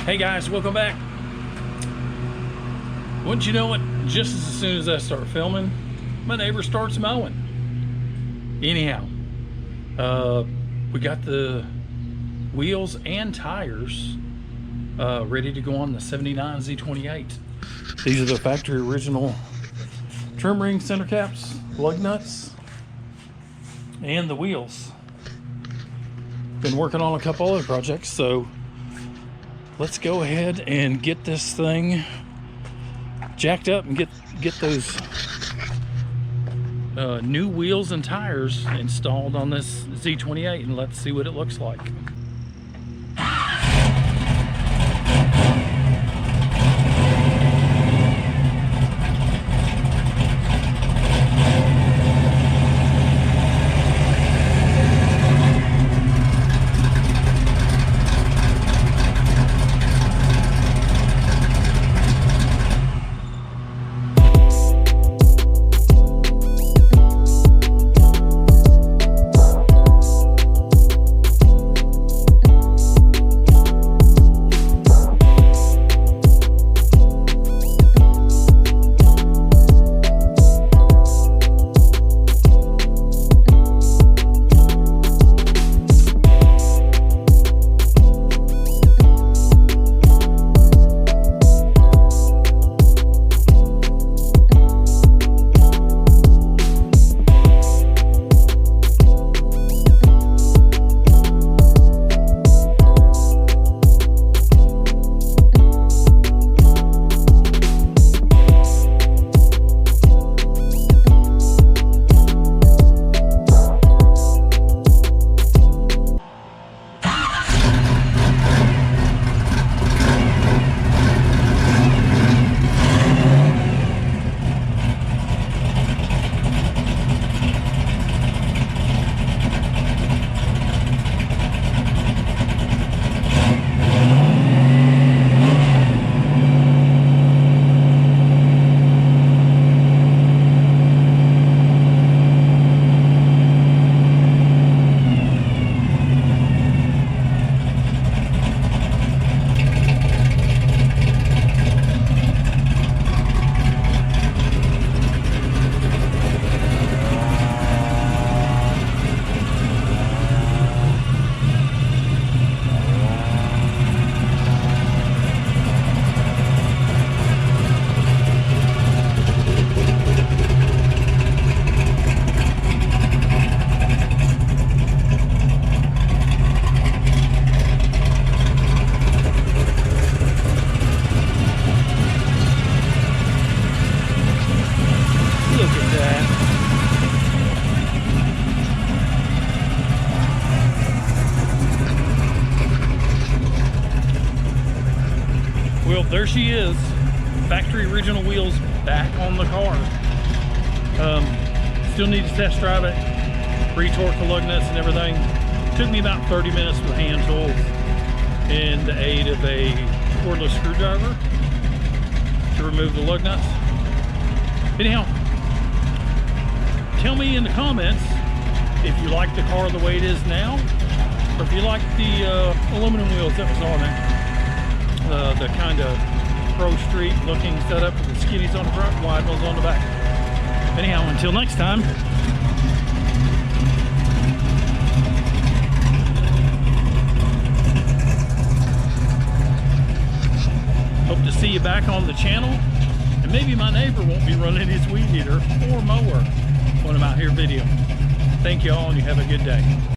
Hey guys, welcome back. Wouldn't you know it, just as soon as I start filming, my neighbor starts mowing. Anyhow, we got the wheels and tires ready to go on the 79 Z28. These are the factory original trim ring center caps, lug nuts, and the wheels. Been working on a couple other projects, so let's go ahead and get this thing jacked up and get those new wheels and tires installed on this Z28, and let's see what it looks like. Well, there she is, factory original wheels back on the car. Still need to test drive it, re-torque the lug nuts and everything. Took me about 30 minutes with hand tools and the aid of a cordless screwdriver to remove the lug nuts. Anyhow, tell me in the comments if you like the car the way it is now, or if you like the aluminum wheels that was on it. The kind of Pro Street looking setup with the skinnies on the front, wide ones on the back. Anyhow, until next time, hope to see you back on the channel, and maybe my neighbor won't be running his weed eater or mower when I'm out here videoing. Thank you all, and you have a good day.